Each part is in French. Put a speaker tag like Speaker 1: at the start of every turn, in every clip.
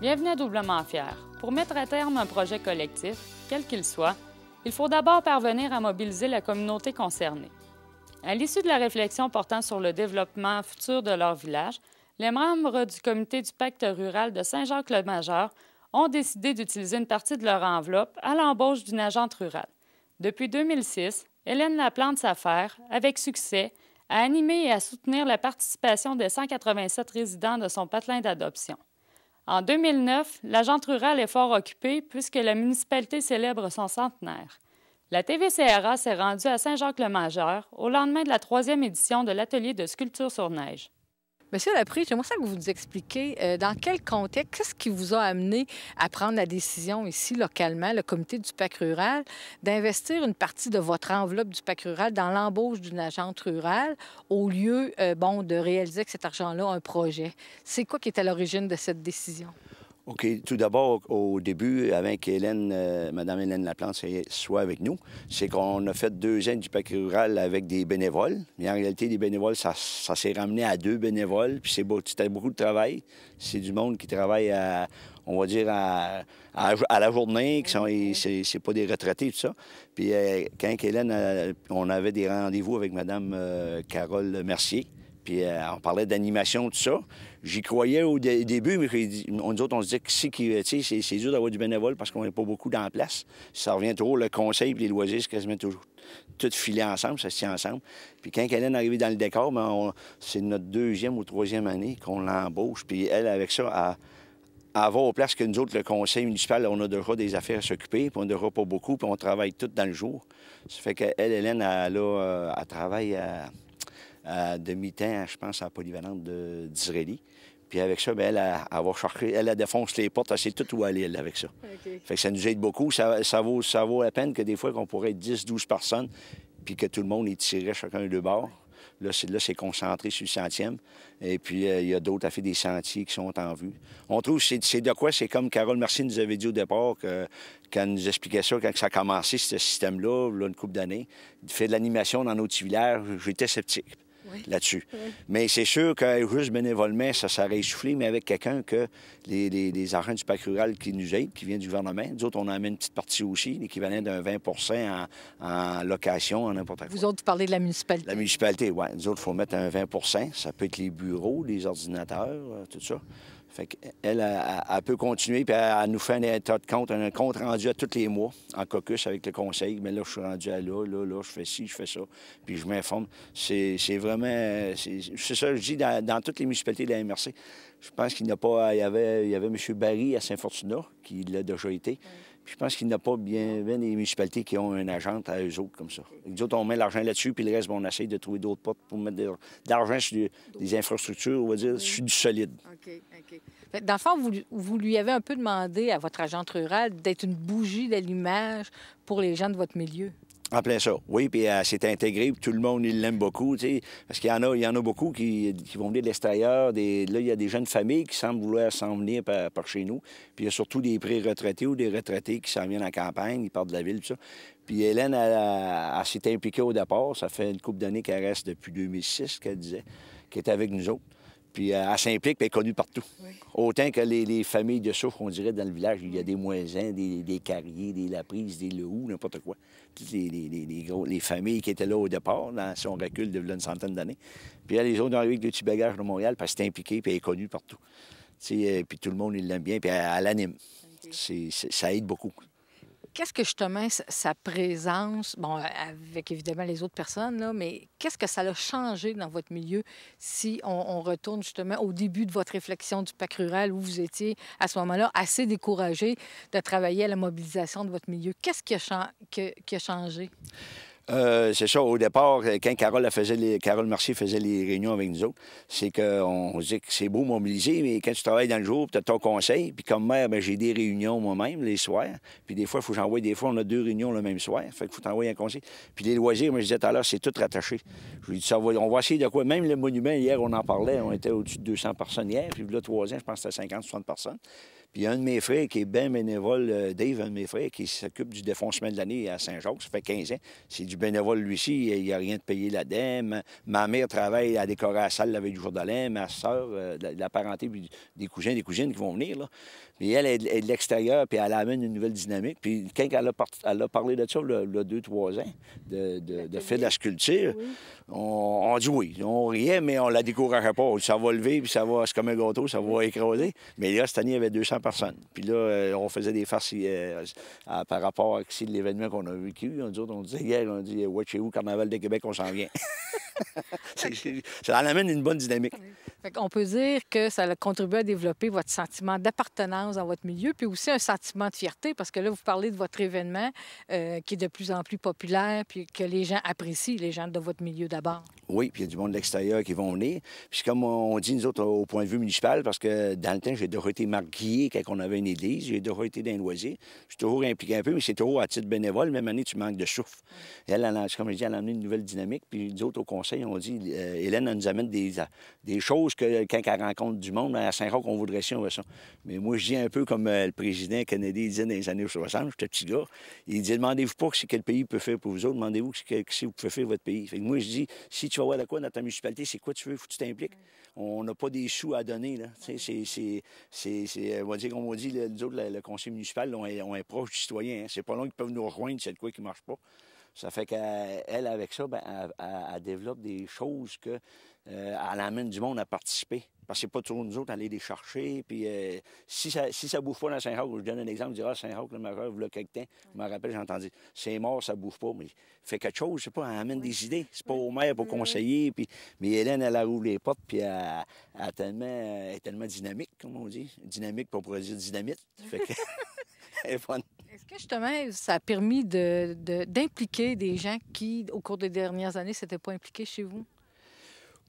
Speaker 1: Bienvenue à Doublement Fier. Pour mettre à terme un projet collectif, quel qu'il soit, il faut d'abord parvenir à mobiliser la communauté concernée. À l'issue de la réflexion portant sur le développement futur de leur village, les membres du comité du pacte rural de Saint-Jacques-le-Majeur ont décidé d'utiliser une partie de leur enveloppe à l'embauche d'une agente rurale. Depuis 2006, Hélène Laplante-Safer, avec succès, a animé et à soutenir la participation des 187 résidents de son patelin d'adoption. En 2009, l'agente rurale est fort occupée puisque la municipalité célèbre son centenaire. La TVCRA s'est rendue à Saint-Jacques-le-Majeur au lendemain de la 3e édition de l'atelier de sculpture sur neige.
Speaker 2: Monsieur Laprise, j'aimerais ça que vous nous expliquiez dans quel contexte, qu'est-ce qui vous a amené à prendre la décision ici, localement, le comité du PAC rural, d'investir une partie de votre enveloppe du PAC rural dans l'embauche d'une agente rurale au lieu, de réaliser avec cet argent-là un projet? C'est quoi qui est à l'origine de cette décision?
Speaker 3: OK. Tout d'abord, au début, avec Hélène, Mme Hélène Laplante soit avec nous, c'est qu'on a fait 2 ans du PAC rural avec des bénévoles. Mais en réalité, les bénévoles, ça s'est ramené à 2 bénévoles. Puis c'était beaucoup de travail. C'est du monde qui travaille à la journée, c'est pas des retraités, tout ça. Puis quand Hélène, on avait des rendez-vous avec Mme Carole Mercier, puis on parlait d'animation, tout ça. J'y croyais au début, mais nous autres, on se disait que c'est dur d'avoir du bénévole parce qu'on n'est pas beaucoup dans la place. Ça revient toujours, le conseil et les loisirs, c'est quasiment toujours tout filé ensemble, ça se tient ensemble. Puis quand Hélène est arrivée dans le décor, c'est notre 2e ou 3e année qu'on l'embauche. Puis elle, avec ça, elle va aux places que nous autres, le conseil municipal, on a déjà des affaires à s'occuper, puis on n'aura pas beaucoup, puis on travaille tout dans le jour. Ça fait qu'elle, Hélène, elle travaille à demi-temps, je pense, à la polyvalente d'Israélie. Puis avec ça, bien, elle va chercher, elle défonce les portes, elle sait tout où aller, elle, avec ça.
Speaker 2: Okay.
Speaker 3: Fait que ça nous aide beaucoup. Ça vaut la peine que des fois qu'on pourrait être 10-12 personnes, puis que tout le monde y tirait chacun de deux bords. Là, c'est concentré sur le 100e. Et puis, il y a d'autres, elle fait des sentiers qui sont en vue. On trouve que c'est de quoi? C'est comme Carole Mercier nous avait dit au départ, quand elle nous expliquait ça, quand ça a commencé, ce système-là, une couple d'années, de faire de l'animation dans nos petits villages, j'étais sceptique. Oui. Là-dessus. Oui. Mais c'est sûr que juste bénévolement, ça s'aurait essoufflé, mais avec quelqu'un que les agents du PAC rural qui nous aident, qui vient du gouvernement, nous autres, on en met une petite partie aussi, l'équivalent d'un 20 en location, en n'importe quoi.
Speaker 2: Vous autres, vous parlez de la municipalité? La
Speaker 3: municipalité, oui. Nous autres, il faut mettre un 20 ça peut être les bureaux, les ordinateurs, tout ça. Fait qu'elle, elle peut continuer, puis elle nous fait un état de compte, un compte rendu à tous les mois, en caucus avec le conseil. Mais là, je suis rendu à là, je fais ci, je fais ça. Puis je m'informe. C'est vraiment... C'est ça, je dis, dans toutes les municipalités de la MRC. Je pense qu'il n'y a pas... Il y avait M. Barry à Saint-Fortuna, qui l'a déjà été. Oui. Puis je pense qu'il n'y a pas bien des municipalités qui ont un agent à eux autres comme ça. Nous autres, on met l'argent là-dessus, puis le reste, on essaye de trouver d'autres portes pour mettre de l'argent sur des infrastructures, on va dire, sur du solide.
Speaker 2: OK. Dans le fond, vous lui avez un peu demandé à votre agente rurale d'être une bougie d'allumage pour les gens de votre milieu.
Speaker 3: En plein ça, oui, puis elle s'est intégrée, puis tout le monde, il l'aime beaucoup, tu sais, parce qu'il y en a beaucoup qui vont venir de l'extérieur. Là, il y a des jeunes familles qui semblent vouloir s'en venir par chez nous, puis il y a surtout des pré-retraités ou des retraités qui s'en viennent en campagne, ils partent de la ville, tout ça. Puis Hélène, elle s'est impliquée au départ, ça fait une couple d'années qu'elle reste depuis 2006, qu'elle disait, qu'elle est avec nous autres. Puis elle s'implique, puis elle est connue partout. Oui. Autant que les familles de souffre, on dirait, dans le village, il y a des Moisins, des Carriers, des Laprises, des Lehoux, n'importe quoi. Toutes les familles qui étaient là au départ, dans son recul de une centaine d'années. Puis les autres ont arrivé avec le petit bagage de Montréal, puis elle s'est impliquée, puis elle est connue partout. Puis tout le monde, il l'aime bien, puis elle anime. Okay. Ça aide beaucoup.
Speaker 2: Qu'est-ce que, justement, sa présence, avec évidemment les autres personnes, là, mais qu'est-ce que ça a changé dans votre milieu si on retourne justement au début de votre réflexion du PAC rural où vous étiez, à ce moment-là, assez découragé de travailler à la mobilisation de votre milieu? Qu'est-ce qui a changé?
Speaker 3: C'est ça. Au départ, quand Carole Mercier faisait les réunions avec nous autres, c'est qu'on se dit que c'est beau mobiliser, mais quand tu travailles dans le jour, tu as ton conseil. Puis comme maire, j'ai des réunions moi-même les soirs. Puis des fois, il faut que j'envoie. Des fois, on a 2 réunions le même soir. Fait qu'il faut t'envoyer un conseil. Puis les loisirs, je disais tout à l'heure, c'est tout rattaché. Je lui ai dit, on va essayer de quoi. Même le monument, hier, on en parlait. On était au-dessus de 200 personnes hier. Puis là, 3 ans, je pense que c'était 50-60 personnes. Puis un de mes frères qui est bien bénévole, Dave, un de mes frères, qui s'occupe du défoncement de l'année à Saint-Jacques, ça fait 15 ans. C'est du bénévole, lui-ci. Il n'y a rien de payé là-dedans. Ma mère travaille à décorer la salle la veille du jour de l'an. Ma soeur, la parenté, puis des cousins, des cousines qui vont venir, là. Puis elle est de l'extérieur, puis elle amène une nouvelle dynamique. Puis quand elle a parlé de ça, il y a 2-3 ans, de faire de la sculpture, oui. On dit oui. On riait, mais on la décourageait pas. Ça va lever, puis ça va, c'est comme un gâteau, ça va écraser. Mais là, cette année, il y avait 200 personnes. Puis là, on faisait des farces par rapport à l'événement qu'on a vécu. On disait hier, on dit « Watchez-vous, Carnaval de Québec, on s'en vient. » Ça amène une bonne dynamique.
Speaker 2: On peut dire que ça a contribué à développer votre sentiment d'appartenance dans votre milieu, puis aussi un sentiment de fierté, parce que là, vous parlez de votre événement qui est de plus en plus populaire, puis que les gens apprécient, les gens de votre milieu d'abord.
Speaker 3: Oui, puis il y a du monde de l'extérieur qui vont venir. Puis comme on dit, nous autres, au point de vue municipal, parce que dans le temps, j'ai déjà été marguillé quand on avait une église, j'ai déjà été dans les loisirs. Je suis toujours impliqué un peu, mais c'est toujours à titre bénévole. Même année, tu manques de souffle. Elle, comme je dis, elle a amené une nouvelle dynamique. Puis nous autres, au conseil, on dit, Hélène, elle nous amène des choses que quand elle rencontre du monde, à Saint-Roch, on voudrait ça, on veut ça. Mais moi, je dis un peu comme le président Kennedy disait dans les années 60, j'étais petit gars, il dit, demandez-vous pas ce que le pays peut faire pour vous autres, demandez-vous ce que vous pouvez faire votre pays. Fait que moi, je dis, si tu vas voir de quoi dans ta municipalité, c'est quoi tu veux, faut que tu t'impliques. On n'a pas des sous à donner, là. On va dire, comme on dit, nous autres, le conseil municipal, on est proche du citoyen. Hein. C'est pas long qu'ils peuvent nous rejoindre, c'est de quoi qui ne marche pas. Ça fait qu'elle, avec ça, ben, elle développe des choses que elle amène du monde à participer. Parce que c'est pas toujours nous autres aller les chercher. Puis si ça ne bouffe pas dans Saint-Roch, je donne un exemple, je dirais Saint-Roch, le majeur, il y a quelques temps, je me rappelle, j'ai entendu, c'est mort, ça ne bouffe pas. Mais fait quelque chose, je sais pas, elle amène des idées. C'est pas au maire pour conseiller. Puis, mais Hélène, elle a ouvert les portes, puis elle est tellement dynamique, comme on dit. Dynamique, pour pourrait dire dynamite. Fait que elle est fun.
Speaker 2: Est-ce que justement, ça a permis d'impliquer des gens qui, au cours des dernières années, ne s'étaient pas impliqués chez vous?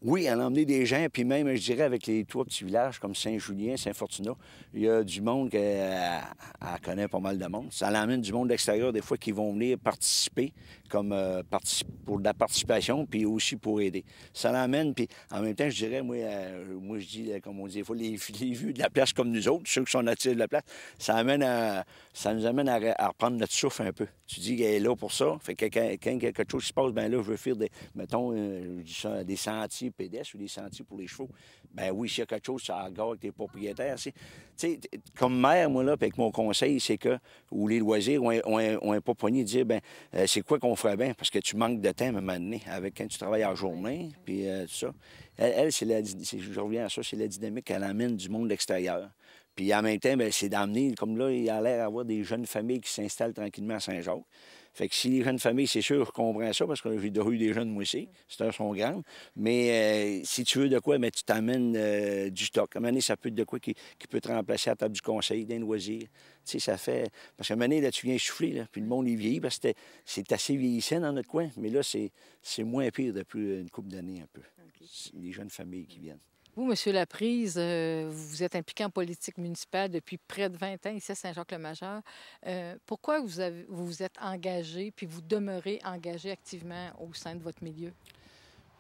Speaker 3: Oui, elle a emmené des gens, puis même, je dirais, avec les 3 petits villages comme Saint-Julien, Saint-Fortuna, il y a du monde qu'elle connaît pas mal de monde. Ça l'amène du monde extérieur, des fois, qui vont venir participer, comme pour de la participation, puis aussi pour aider. Ça l'amène, puis en même temps, je dirais, moi je dis, comme on dit des fois, les vieux de la place comme nous autres, ceux qui sont natifs de la place, ça nous amène à reprendre notre souffle un peu. Tu dis qu'elle est là pour ça, fait que quand quelque chose se passe, bien là, je veux faire je dis ça, des sentiers pédestres ou des sentiers pour les chevaux. Ben oui, s'il y a quelque chose, ça regarde avec tes propriétaires. Tu sais, comme maire, moi, là, puis avec mon conseil, c'est que, ou les loisirs, on n'est pas poigné de dire, ben c'est quoi qu'on ferait bien? Parce que tu manques de temps à un moment donné, avec quand tu travailles en journée, puis tout ça. Elle je reviens à ça, c'est la dynamique qu'elle amène du monde extérieur. Puis en même temps, bien, c'est d'amener, comme là, il y a l'air d'avoir des jeunes familles qui s'installent tranquillement à Saint-Jacques. Fait que si les jeunes familles, c'est sûr, je comprends ça, parce que j'ai déjà eu des jeunes, moi aussi, c'est sont grandes. Mais si tu veux de quoi, bien, tu t'amènes du stock. À un moment donné, ça peut être de quoi qui peut te remplacer à la table du conseil, d'un loisir. Tu sais, ça fait... Parce qu'à un moment donné, là, tu viens souffler, là, puis le monde, il vieillit, parce que c'est assez vieillissant dans notre coin. Mais là, c'est moins pire depuis une couple d'années, un peu. Okay. Les jeunes familles qui viennent.
Speaker 2: Vous, M. Laprise, vous êtes impliqué en politique municipale depuis près de 20 ans ici à Saint-Jacques-le-Major. Pourquoi vous vous êtes engagé puis vous demeurez engagé activement au sein de votre milieu?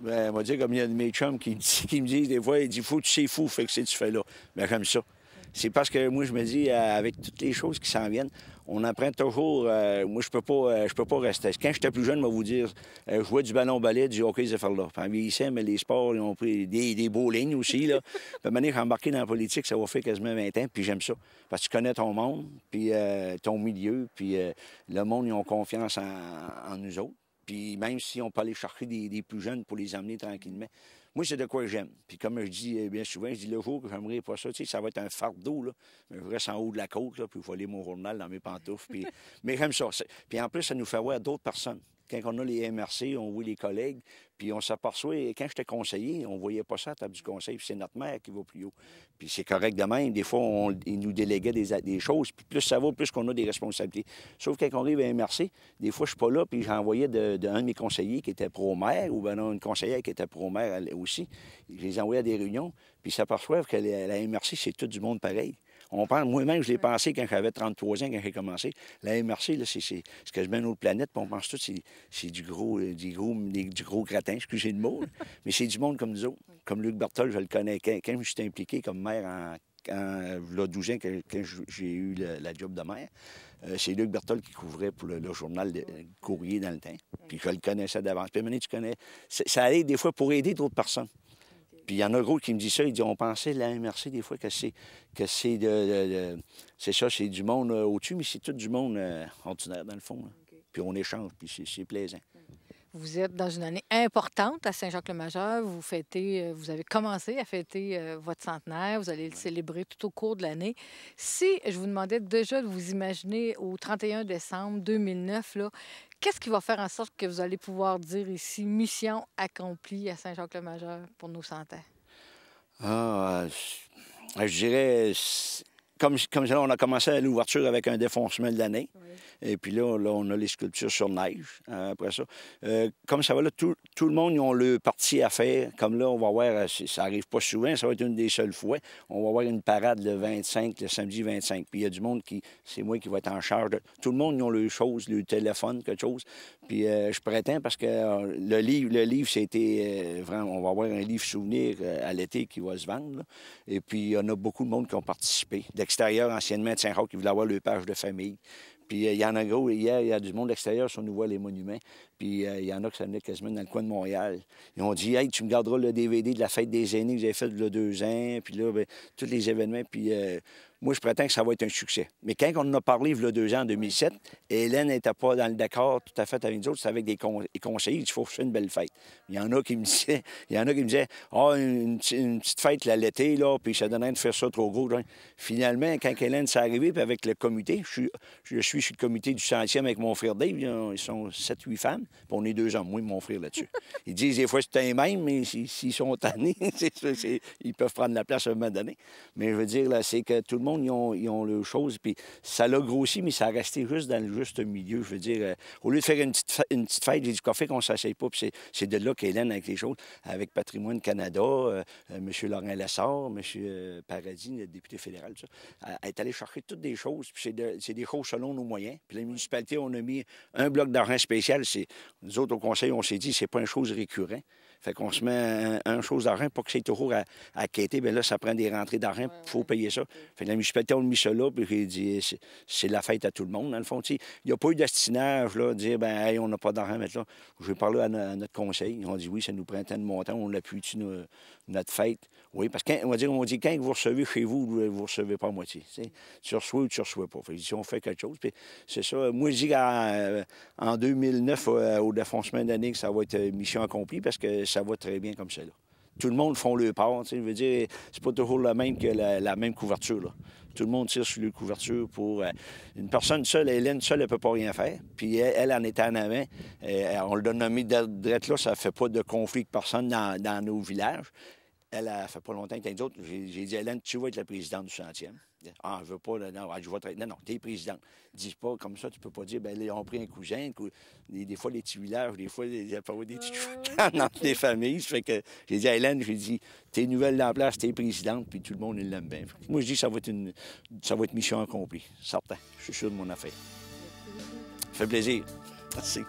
Speaker 3: Bien, on va dire, comme il y a de mes chums qui me disent des fois, il dit, faut que tu sais fou, fait que c'est tu fais là. Bien, j'aime ça. C'est parce que moi, je me dis, avec toutes les choses qui s'en viennent, on apprend toujours. Moi, je peux pas rester. Quand j'étais plus jeune, je vais vous dire, je jouais du ballon-ballet, du hockey, ces affaires-là. Puis en vieillissant, mais les sports, ils ont pris des bowling aussi, là. Puis à un moment donné, j'ai embarqué dans la politique, ça va faire quasiment 20 ans, puis j'aime ça. Parce que tu connais ton monde, puis ton milieu, puis le monde, ils ont confiance en nous autres. Puis même si on peut aller chercher des plus jeunes pour les amener tranquillement. Moi, c'est de quoi j'aime. Puis comme je dis bien souvent, je dis le jour que j'aimerais pas ça, tu sais, ça va être un fardeau, là. Mais je reste en haut de la côte, là, puis il faut aller mon journal dans mes pantoufles. Puis... Mais j'aime ça. Puis en plus, ça nous fait voir d'autres personnes. Quand on a les MRC, on voit les collègues, puis on s'aperçoit, quand j'étais conseiller, on voyait pas ça à la table du conseil, puis c'est notre maire qui va plus haut. Puis c'est correct de même. Des fois, il nous déléguait des choses, puis plus ça va, plus qu'on a des responsabilités. Sauf quand on arrive à MRC, des fois, je suis pas là, puis j'envoyais d'un de mes conseillers qui était pro-maire, ou bien non, une conseillère qui était pro-maire aussi. Je les envoyais à des réunions, puis ils s'aperçoivent que la MRC, c'est tout du monde pareil. Moi-même, je l'ai pensé quand j'avais 33 ans, quand j'ai commencé. La MRC, là, c'est quasiment une autre planète, puis on pense tout, c'est du gros gratin, excusez le mot, mais c'est du monde comme nous autres. Comme Luc Berthold, je le connais. Quand je suis impliqué comme maire en il y a 12 ans, quand j'ai eu la job de maire. C'est Luc Berthold qui couvrait pour le journal Le Courrier dans le temps. Puis je le connaissais d'avance. Puis à un moment donné, tu connais... Ça allait des fois pour aider d'autres personnes. Puis il y en a gros qui me dit ça, il dit, on pensait, la MRC, des fois, que c'est c'est ça, c'est du monde au-dessus, mais c'est tout du monde ordinaire, dans le fond. Puis on échange, puis c'est plaisant.
Speaker 2: Vous êtes dans une année importante à Saint-Jacques-le-Majeur. Vous avez commencé à fêter votre centenaire. Vous allez le célébrer tout au cours de l'année. Si je vous demandais déjà de vous imaginer au 31 décembre 2009, là, qu'est-ce qui va faire en sorte que vous allez pouvoir dire ici, mission accomplie à Saint-Jacques-le-Majeur pour nos 100 ans?
Speaker 3: Je dirais... Comme ça, on a commencé à l'ouverture avec un défoncement de l'année. Oui. Et puis là, on a les sculptures sur neige après ça. Comme ça va, là, tout le monde, ils ont le parti à faire. Comme là, on va voir, ça n'arrive pas souvent, ça va être une des seules fois. On va avoir une parade le 25, le samedi 25. Puis il y a du monde c'est moi qui va être en charge de... Tout le monde, ils ont leurs choses, le téléphone, quelque chose. Puis je prétends parce que le livre, c'était vraiment... On va avoir un livre souvenir à l'été qui va se vendre. Là. Et puis il y en a beaucoup de monde qui ont participé. Extérieur, anciennement de Saint-Roch, qui voulait avoir le page de famille. Puis il y en a gros, hier, il y a du monde extérieur si on nous voit les monuments. Puis il y en a qui ça venait quasiment dans le coin de Montréal. Ils ont dit, hey, tu me garderas le DVD de la fête des aînés que vous avez fait il y a 2 ans. Puis là, bien, tous les événements. Puis moi, je prétends que ça va être un succès. Mais quand on en a parlé il y a 2 ans, en 2007, Hélène n'était pas dans le décor tout à fait avec nous autres. C'était avec des conseillers. Il faut faire une belle fête. Il y en a qui me disaient, une petite fête l'été, là, puis ça donnait de faire ça trop gros. Là. Finalement, quand Hélène s'est arrivée, puis avec le comité, je suis sur le comité du 100e avec mon frère Dave. Ils sont 7-8 femmes. Puis on est 2 hommes, moi et mon frère là-dessus. Ils disent des fois c'est un même, mais s'ils sont tannés, ils peuvent prendre la place à un moment donné. Mais je veux dire, là, c'est que tout le monde, ils ont leurs choses. Puis ça l'a grossi, mais ça a resté juste dans le juste milieu. Je veux dire, au lieu de faire une petite fête, j'ai dit qu'on fait qu'on ne s'asseye pas. Puis c'est de là qu'Hélène, avec les choses, avec Patrimoine Canada, M. Laurent Lessard, M. Paradis, le député fédéral, tout ça, est allé chercher toutes des choses. Puis c'est des choses selon nos moyens. Puis la municipalité, on a mis un bloc d'argent spécial. Nous autres, au conseil, on s'est dit, c'est pas une chose récurrente. Fait qu'on se met un chose d'argent pour que c'est toujours à quêter. Bien là, ça prend des rentrées d'argent. Il faut payer ça. Fait que la municipalité, on a mis ça là, puis j'ai dit, c'est la fête à tout le monde, dans le fond. Il n'y a pas eu d'estinage, là, de dire, ben hey, on n'a pas d'argent à mettre là. Je vais parler à notre conseil. Ils ont dit, oui, ça nous prend tant de montant, on appuie-tu notre fête. Oui, parce qu'on dit, quand vous recevez chez vous, vous ne recevez pas à moitié. T'sais. Tu reçois ou tu ne reçois pas. Fait que si on fait quelque chose, puis c'est ça. Moi, je dis qu'en 2009, au défoncement d'année, que ça va être mission accomplie parce que ça va très bien comme ça. Là. Tout le monde font le part. Je veux dire, c'est pas toujours le même que la même couverture. Là. Tout le monde tire sur la couverture pour... une personne seule, Hélène seule, elle ne peut pas rien faire. Puis elle en était en avant. On l'a nommé d'être là, ça ne fait pas de conflit avec personne dans nos villages. Elle a fait pas longtemps que les autres. J'ai dit, Hélène, tu vas être la présidente du 100e. Ah, je veux pas, non, je vais être... Non, tu es présidente. Dis pas comme ça, tu peux pas dire, bien, ils ont pris un cousin. Des fois, les petits villages, des fois, il y a pas des petits dans les familles. Ça fait que j'ai dit à Hélène, j'ai dit, t'es nouvelle dans la place, t'es présidente, puis tout le monde, il l'aime bien. Moi, je dis que ça va être mission accomplie. Certain. Je suis sûr de mon affaire. Ça fait plaisir. Merci.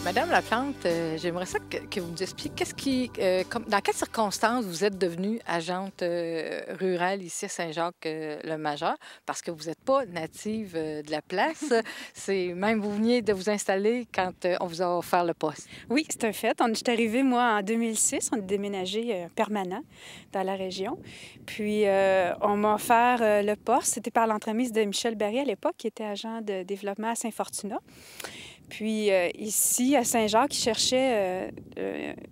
Speaker 2: Madame Laplante, j'aimerais ça que vous nous expliquiez dans quelles circonstances vous êtes devenue agente rurale ici à Saint-Jacques-le-Majeur, parce que vous n'êtes pas native de la place. Vous veniez de vous installer quand on vous a offert le poste.
Speaker 4: Oui, c'est un fait. Je suis arrivée, moi, en 2006. On est déménagé permanent dans la région. Puis, on m'a offert le poste. C'était par l'entremise de Michel Barry à l'époque, qui était agent de développement à Saint-Fortuna. Puis ici, à Saint-Jacques, ils cherchaient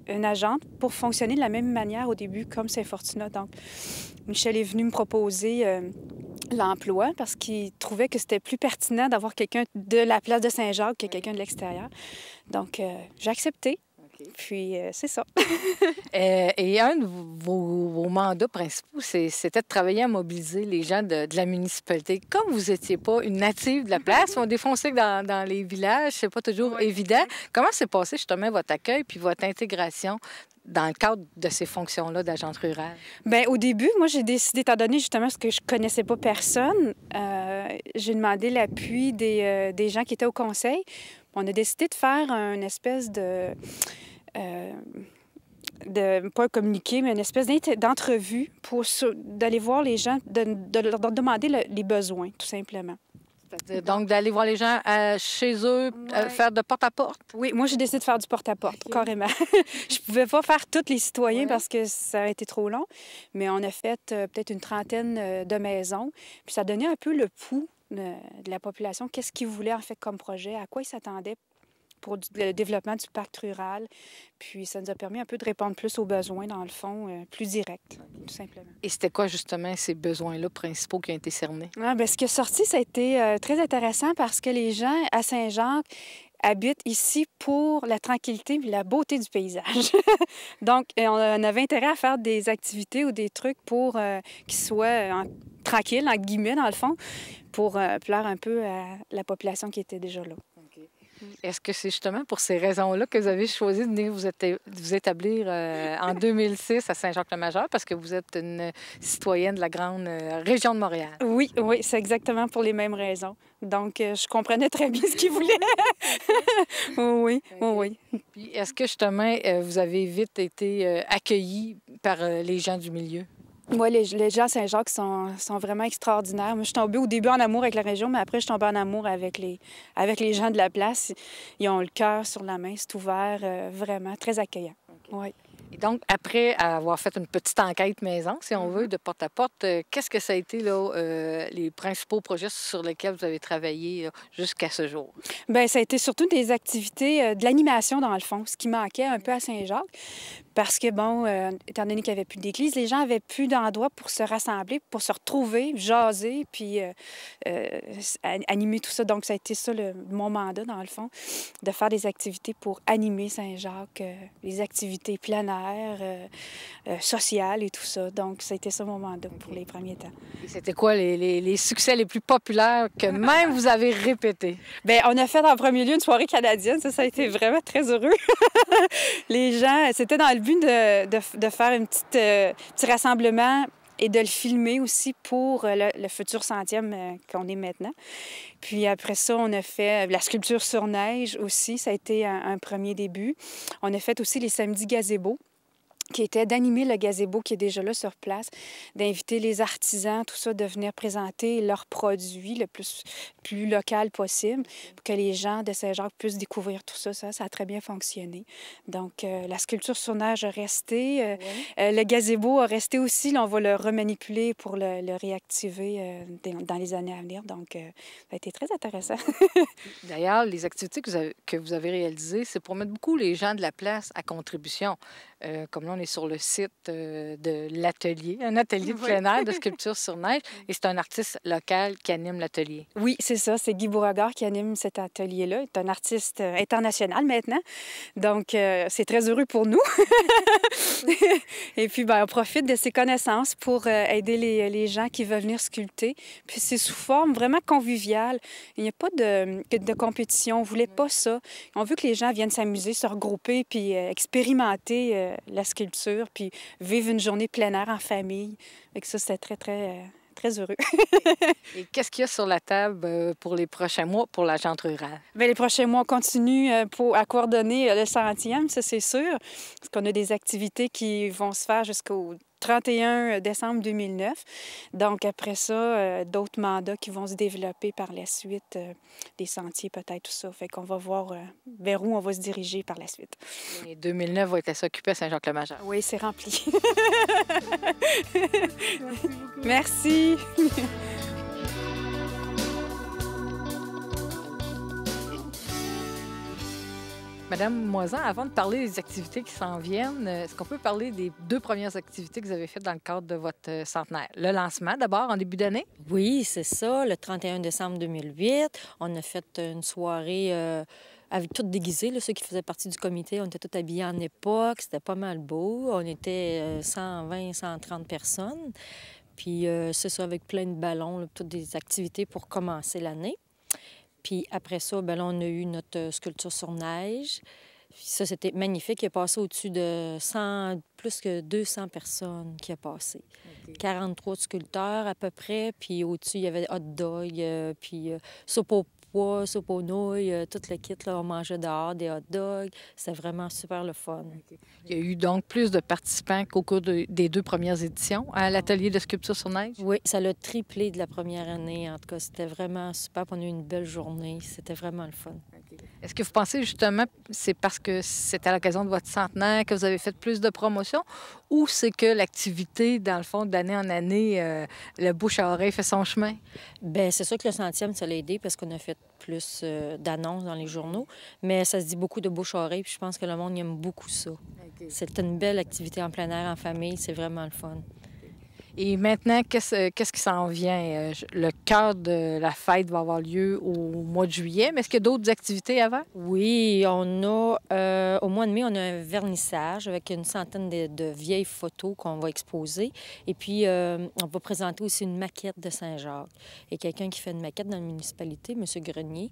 Speaker 4: une agente pour fonctionner de la même manière au début comme Saint-Fortuna. Donc, Michel est venu me proposer l'emploi parce qu'il trouvait que c'était plus pertinent d'avoir quelqu'un de la place de Saint-Jacques que quelqu'un de l'extérieur. Donc, j'ai accepté. Puis, c'est ça.
Speaker 2: Et un de vos mandats principaux, c'était de travailler à mobiliser les gens de la municipalité. Comme vous n'étiez pas une native de la place, on défonçait dans les villages, c'est pas toujours évident. Comment s'est passé justement votre accueil puis votre intégration dans le cadre de ces fonctions-là d'agente rurale?
Speaker 4: Bien, au début, moi, j'ai décidé, étant donné justement ce que je connaissais pas personne, j'ai demandé l'appui des gens qui étaient au conseil On a décidé de faire une espèce pas communiquer, mais une espèce d'entrevue pour d'aller voir les gens, de leur demander les besoins, tout simplement.
Speaker 2: C'est-à-dire, donc, d'aller voir les gens chez eux, faire de porte-à-porte?
Speaker 4: Oui, moi, j'ai décidé de faire du porte-à-porte, carrément. Je pouvais pas faire tous les citoyens parce que ça a été trop long, mais on a fait peut-être une trentaine de maisons, puis ça donnait un peu le pouls de la population, qu'est-ce qu'ils voulaient en fait comme projet, à quoi ils s'attendaient pour le développement du pacte rural. Puis ça nous a permis un peu de répondre plus aux besoins, dans le fond, plus direct, tout simplement.
Speaker 2: Et c'était quoi, justement, ces besoins-là principaux qui ont été cernés?
Speaker 4: Ah, bien, ce qui est sorti, ça a été très intéressant parce que les gens à Saint-Jacques habitent ici pour la tranquillité et la beauté du paysage. Donc, on avait intérêt à faire des activités ou des trucs pour qu'ils soient tranquilles, entre guillemets, dans le fond, pour plaire un peu à la population qui était déjà là.
Speaker 2: Est-ce que c'est justement pour ces raisons-là que vous avez choisi de venir vous établir en 2006 à Saint-Jacques-le-Major, parce que vous êtes une citoyenne de la grande région de Montréal?
Speaker 4: Oui, oui, c'est exactement pour les mêmes raisons. Donc, je comprenais très bien ce qu'ils voulaient. Oui, oui.
Speaker 2: Puis, est-ce que justement, vous avez vite été accueillis par les gens du milieu?
Speaker 4: Oui, les gens à Saint-Jacques sont vraiment extraordinaires. Moi, je suis tombée au début en amour avec la région, mais après, je suis tombée en amour avec les gens de la place. Ils ont le cœur sur la main, c'est ouvert, vraiment très accueillant. Okay. Oui.
Speaker 2: Et donc, après avoir fait une petite enquête maison, si on veut, de porte à porte, qu'est-ce que ça a été là, les principaux projets sur lesquels vous avez travaillé jusqu'à ce jour?
Speaker 4: Bien, ça a été surtout des activités, de l'animation dans le fond, ce qui manquait un peu à Saint-Jacques. Parce que, bon, étant donné qu'il n'y avait plus d'église, les gens n'avaient plus d'endroit pour se rassembler, pour se retrouver, jaser, puis animer tout ça. Donc, ça a été ça, mon mandat, dans le fond, de faire des activités pour animer Saint-Jacques, les activités plein air, sociales et tout ça. Donc, ça a été ça mon mandat pour les premiers temps.
Speaker 2: Et c'était quoi les succès les plus populaires que même vous avez répétés?
Speaker 4: Bien, on a fait en premier lieu une soirée canadienne. Ça a été vraiment très heureux. Les gens, c'était dans le but de faire un petit rassemblement et de le filmer aussi pour le futur 100e qu'on est maintenant. Puis après ça, on a fait la sculpture sur neige aussi. Ça a été un premier début. On a fait aussi les samedis gazebo, qui était d'animer le gazebo qui est déjà là sur place, d'inviter les artisans, tout ça, de venir présenter leurs produits le plus local possible pour que les gens de Saint-Jacques puissent découvrir tout ça. Ça a très bien fonctionné. Donc, la sculpture sur neige a resté. Le gazebo a resté aussi. Là, on va le remanipuler pour le réactiver dans les années à venir. Donc, ça a été très intéressant.
Speaker 2: D'ailleurs, les activités que vous avez réalisées, c'est pour mettre beaucoup les gens de la place à contribution. Comme là, on est sur le site de l'atelier, un atelier de plein air de sculpture sur neige, et c'est un artiste local qui anime l'atelier.
Speaker 4: Oui, c'est ça. C'est Guy Beauregard qui anime cet atelier-là. Il est un artiste international maintenant. Donc, c'est très heureux pour nous. Et puis, bien, on profite de ses connaissances pour aider les gens qui veulent venir sculpter. Puis, c'est sous forme vraiment conviviale. Il n'y a pas de compétition. On ne voulait pas ça. On veut que les gens viennent s'amuser, se regrouper, puis expérimenter la sculpture, puis vivre une journée plein air en famille. Et ça, c'était très, très, très heureux.
Speaker 2: Et qu'est-ce qu'il y a sur la table pour les prochains mois pour la Jante rurale?
Speaker 4: Bien, les prochains mois, on continue à coordonner le 100e, ça, c'est sûr. Parce qu'on a des activités qui vont se faire jusqu'au 31 décembre 2009. Donc, après ça, d'autres mandats qui vont se développer par la suite, des sentiers peut-être, tout ça. Fait qu'on va voir vers où on va se diriger par la suite.
Speaker 2: Et 2009 va être à s'occuper à Saint-Jacques-le-Major.
Speaker 4: Oui, c'est rempli. Merci beaucoup. Merci.
Speaker 2: Madame Moisan, avant de parler des activités qui s'en viennent, est-ce qu'on peut parler des 2 premières activités que vous avez faites dans le cadre de votre centenaire? Le lancement, d'abord, en début d'année?
Speaker 5: Oui, c'est ça. Le 31 décembre 2008, on a fait une soirée avec toutes déguisées. Là, ceux qui faisaient partie du comité, on était tous habillés en époque. C'était pas mal beau. On était 120, 130 personnes. Puis c'est ça, avec plein de ballons, là, toutes des activités pour commencer l'année. Puis après ça, bien là, on a eu notre sculpture sur neige. Puis ça, c'était magnifique. Il a passé au-dessus de plus que 200 personnes qui a passé. Okay. 43 sculpteurs à peu près. Puis au-dessus, il y avait hot dog, puis soupe aux pois, soupe aux nouilles, tout le kit. Là, on mangeait dehors, des hot dogs. C'était vraiment super le fun.
Speaker 2: Il y a eu donc plus de participants qu'au cours des 2 premières éditions à l'atelier de sculpture sur neige?
Speaker 5: Oui, ça l'a triplé de la première année. En tout cas, c'était vraiment super. On a eu une belle journée. C'était vraiment le fun.
Speaker 2: Est-ce que vous pensez justement c'est parce que c'est à l'occasion de votre centenaire que vous avez fait plus de promotion ou c'est que l'activité, dans le fond, d'année en année, le bouche à oreille fait son chemin?
Speaker 5: Bien, c'est sûr que le 100e, ça l'a aidé parce qu'on a fait plus d'annonces dans les journaux. Mais ça se dit beaucoup de bouche à oreille, puis je pense que le monde aime beaucoup ça. C'est une belle activité en plein air, en famille. C'est vraiment le fun.
Speaker 2: Et maintenant, qu'est-ce qui s'en vient? Le cœur de la fête va avoir lieu au mois de juillet, mais est-ce qu'il y a d'autres activités avant?
Speaker 5: Oui, on a, au mois de mai, on a un vernissage avec une centaine de vieilles photos qu'on va exposer. Et puis, on va présenter aussi une maquette de Saint-Jacques. Il y a quelqu'un qui fait une maquette dans la municipalité, M. Grenier.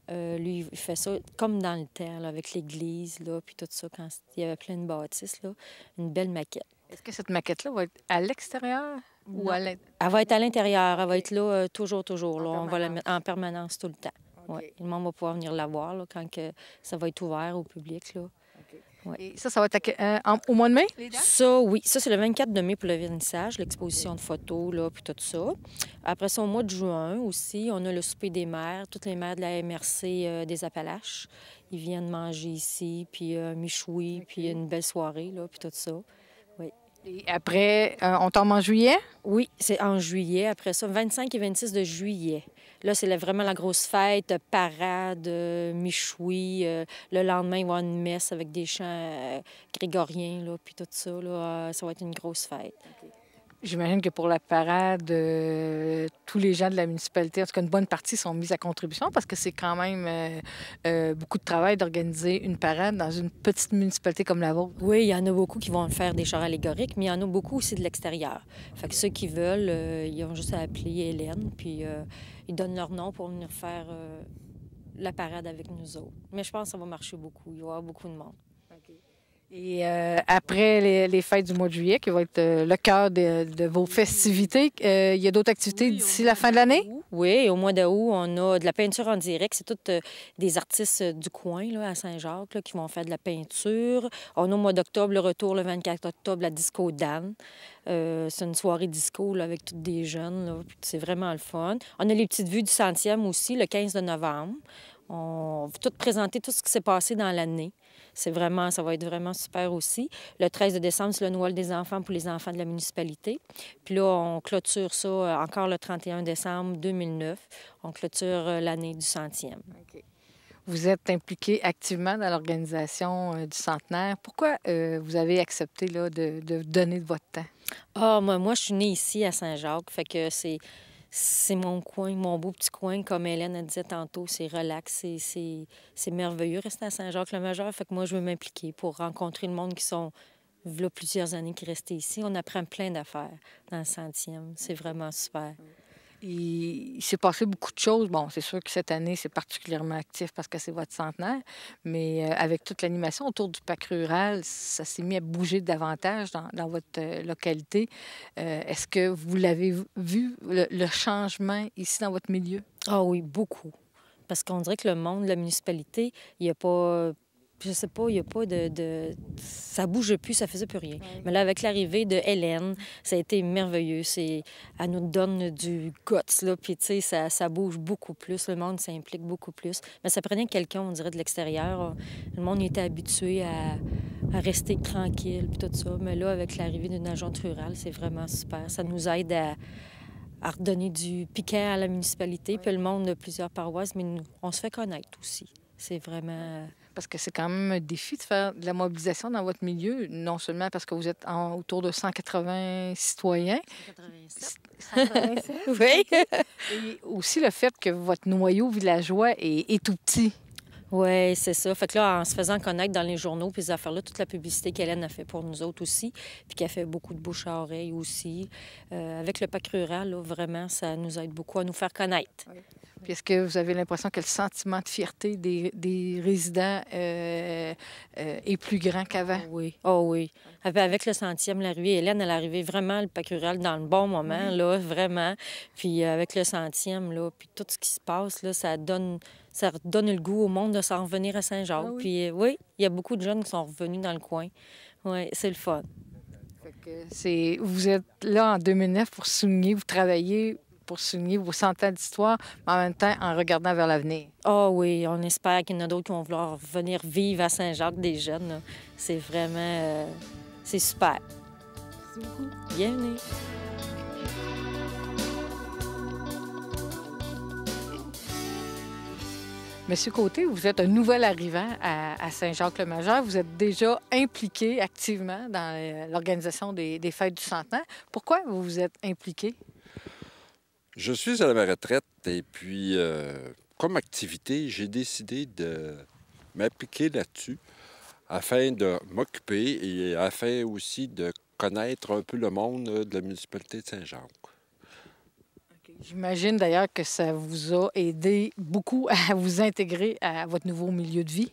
Speaker 5: Lui, il fait ça comme dans le temps, là, avec l'église, là, puis tout ça, quand il y avait plein de bâtisses, là, une belle maquette.
Speaker 2: Est-ce que cette maquette-là va être à l'extérieur ou à l'intérieur?
Speaker 5: Elle va être à l'intérieur, elle va être là toujours. Là. On va la
Speaker 2: permanence.
Speaker 5: mettre en permanence tout le temps.
Speaker 2: OK.
Speaker 5: Ouais. Le monde va pouvoir venir la voir là, quand que ça va être ouvert au public. Là. Ouais.
Speaker 2: Et ça va être au mois de mai?
Speaker 5: Ça, oui. Ça, c'est le 24 de mai pour le vernissage, l'exposition de photos, là, puis tout ça. Après ça, au mois de juin aussi, on a le souper des maires, toutes les maires de la MRC des Appalaches. Ils viennent manger ici, puis michoui, puis une belle soirée, là, puis tout ça. Oui.
Speaker 2: Et après, on tombe en juillet?
Speaker 5: Oui, c'est en juillet. Après ça, 25 et 26 de juillet. Là, c'est vraiment la grosse fête, parade, michoui. Le lendemain, il va y avoir une messe avec des chants grégoriens, là, puis tout ça. Là, ça va être une grosse fête.
Speaker 2: J'imagine que pour la parade, tous les gens de la municipalité, en tout cas une bonne partie, sont mis à contribution parce que c'est quand même beaucoup de travail d'organiser une parade dans une petite municipalité comme la vôtre.
Speaker 5: Oui, il y en a beaucoup qui vont faire des chars allégoriques, mais il y en a beaucoup aussi de l'extérieur. Fait que ceux qui veulent, ils ont juste à appeler Hélène, puis ils donnent leur nom pour venir faire la parade avec nous autres. Mais je pense que ça va marcher beaucoup. Il va y avoir beaucoup de monde.
Speaker 2: Et après les fêtes du mois de juillet, qui va être le cœur de vos festivités, il y a d'autres activités d'ici la fin de l'année?
Speaker 5: Oui, au mois d'août, on a de la peinture en direct. C'est tous des artistes du coin, là, à Saint-Jacques, là, qui vont faire de la peinture. On a au mois d'octobre le retour, le 24 octobre, la Disco Dan. C'est une soirée disco là, avec tous des jeunes. Là, c'est vraiment le fun. On a les petites vues du 100e aussi, le 15 de novembre. On va tout présenter tout ce qui s'est passé dans l'année. Ça va être vraiment super aussi. Le 13 de décembre, c'est le Noël des enfants pour les enfants de la municipalité. Puis là, on clôture ça encore le 31 décembre 2009. On clôture l'année du 100e.
Speaker 2: OK. Vous êtes impliqué activement dans l'organisation du centenaire. Pourquoi vous avez accepté là, de donner de votre temps?
Speaker 5: Ah, moi, je suis née ici à Saint-Jacques. Fait que c'est mon coin, mon beau petit coin. Comme Hélène a disait tantôt, c'est relax, c'est merveilleux rester à Saint-Jacques-le-Major. Fait que moi, je veux m'impliquer pour rencontrer le monde qui sont, là, plusieurs années qui restent ici. On apprend plein d'affaires dans le 100e. C'est vraiment super.
Speaker 2: Il s'est passé beaucoup de choses. Bon, c'est sûr que cette année, c'est particulièrement actif parce que c'est votre centenaire, mais avec toute l'animation autour du parc rural, ça s'est mis à bouger davantage dans votre localité. Est-ce que vous l'avez vu, le changement ici dans votre milieu?
Speaker 5: Ah oui, beaucoup. Parce qu'on dirait que le monde de la municipalité, il n'y a pas... Je sais pas, il n'y a pas de... Ça bouge plus, ça faisait plus rien. Mais là, avec l'arrivée de Hélène, ça a été merveilleux. Elle nous donne du guts, là, puis tu sais, ça bouge beaucoup plus. Le monde s'implique beaucoup plus. Mais ça prenait quelqu'un, on dirait, de l'extérieur. Le monde était habitué à rester tranquille, puis tout ça. Mais là, avec l'arrivée d'une agente rurale, c'est vraiment super. Ça nous aide à redonner du piquant à la municipalité, puis le monde de plusieurs paroisses, mais on se fait connaître aussi. C'est vraiment...
Speaker 2: Parce que c'est quand même un défi de faire de la mobilisation dans votre milieu, non seulement parce que vous êtes autour de 180 citoyens.
Speaker 5: 187. Oui.
Speaker 2: Et aussi le fait que votre noyau villageois est tout petit.
Speaker 5: Oui, c'est ça. Fait que là, en se faisant connaître dans les journaux, puis ces affaires-là, toute la publicité qu'Hélène a fait pour nous autres aussi, puis qu'elle fait beaucoup de bouche à oreille aussi. Avec le parc rural, là, vraiment, ça nous aide beaucoup à nous faire connaître.
Speaker 2: Oui. Puis est-ce que vous avez l'impression que le sentiment de fierté des résidents est plus grand qu'avant?
Speaker 5: Oui, oh oui. Avec le 100e, l'arrivée, Hélène, elle est arrivée vraiment le Pac rural dans le bon moment, là, vraiment. Puis avec le 100e, là, puis tout ce qui se passe, là, ça redonne le goût au monde de s'en revenir à Saint-Jacques.
Speaker 2: Ah oui?
Speaker 5: Puis oui, il y a beaucoup de jeunes qui sont revenus dans le coin. Oui, c'est le fun.
Speaker 2: Vous êtes là en 2009 pour souligner, vous travaillez pour souligner vos 100 ans d'histoire, mais en même temps en regardant vers l'avenir.
Speaker 5: Ah oui, on espère qu'il y en a d'autres qui vont vouloir venir vivre à Saint-Jacques, des jeunes, là. C'est vraiment... c'est super.
Speaker 2: Merci beaucoup.
Speaker 5: Bienvenue.
Speaker 2: Monsieur Côté, vous êtes un nouvel arrivant à Saint-Jacques-le-Majeur. Vous êtes déjà impliqué activement dans l'organisation des Fêtes du Centenaire. Pourquoi vous vous êtes impliqué?
Speaker 6: Je suis à la retraite et puis, comme activité, j'ai décidé de m'appliquer là-dessus afin de m'occuper et afin aussi de connaître un peu le monde de la municipalité de Saint-Jacques.
Speaker 2: J'imagine d'ailleurs que ça vous a aidé beaucoup à vous intégrer à votre nouveau milieu de vie.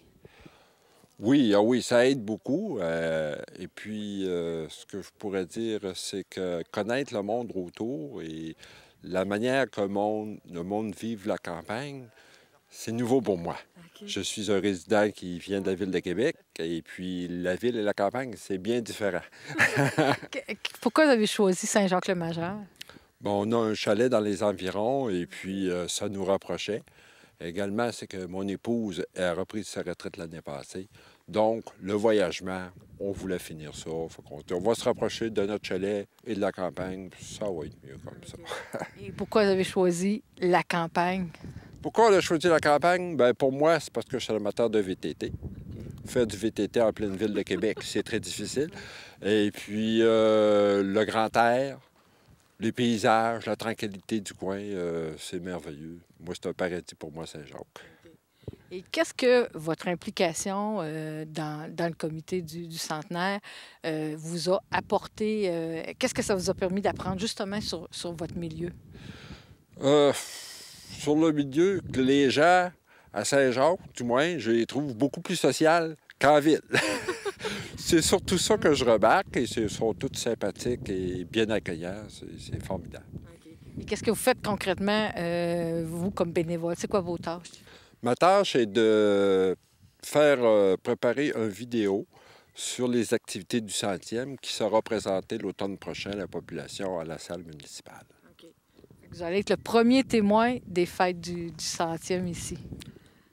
Speaker 6: Oui, oui, ça aide beaucoup. Et puis, ce que je pourrais dire, c'est que connaître le monde autour et la manière que le monde vive la campagne, c'est nouveau pour moi. Okay. Je suis un résident qui vient de la ville de Québec et puis la ville et la campagne, c'est bien différent.
Speaker 2: Pourquoi vous avez choisi Saint-Jacques-le-Majeur?
Speaker 6: Bon, on a un chalet dans les environs et puis ça nous rapprochait. Également, c'est que mon épouse a repris sa retraite l'année passée. Donc, le voyagement, on voulait finir ça. On va se rapprocher de notre chalet et de la campagne. Ça va être mieux comme ça.
Speaker 2: Et pourquoi vous avez choisi la campagne?
Speaker 6: Pourquoi on a choisi la campagne? Bien, pour moi, c'est parce que je suis amateur de VTT. Faire du VTT en pleine ville de Québec, c'est très difficile. Et puis, le grand air, les paysages, la tranquillité du coin, c'est merveilleux. Moi, c'est un paradis pour moi, Saint-Jacques.
Speaker 2: Et qu'est-ce que votre implication dans le comité du centenaire vous a apporté? Qu'est-ce que ça vous a permis d'apprendre justement sur votre milieu?
Speaker 6: Sur le milieu, que les gens à Saint-Jacques, du moins, je les trouve beaucoup plus sociales qu'en ville. C'est surtout ça que je remarque et ils sont tous sympathiques et bien accueillants. C'est formidable.
Speaker 2: Okay. Et qu'est-ce que vous faites concrètement, vous, comme bénévole? C'est quoi vos tâches?
Speaker 6: Ma tâche est de faire préparer une vidéo sur les activités du 100e qui sera présentée l'automne prochain à la population à la salle municipale.
Speaker 2: Okay. Vous allez être le premier témoin des fêtes du 100e ici.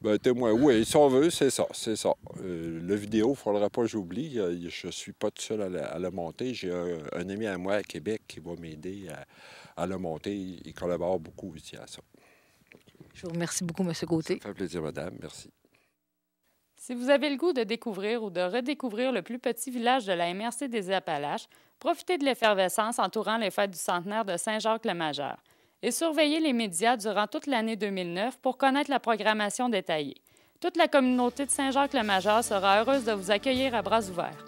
Speaker 6: Bien, témoin, oui, si on veut, c'est ça, c'est ça. La vidéo, il ne faudra pas que j'oublie. Je ne suis pas tout seul à la monter. J'ai un ami à moi à Québec qui va m'aider à la monter. Il collabore beaucoup ici à ça.
Speaker 2: Je vous remercie beaucoup, M. Côté.
Speaker 6: Ça fait plaisir, madame. Merci.
Speaker 1: Si vous avez le goût de découvrir ou de redécouvrir le plus petit village de la MRC des Appalaches, profitez de l'effervescence entourant les fêtes du centenaire de Saint-Jacques-le-Majeur. Et surveillez les médias durant toute l'année 2009 pour connaître la programmation détaillée. Toute la communauté de Saint-Jacques-le-Majeur sera heureuse de vous accueillir à bras ouverts.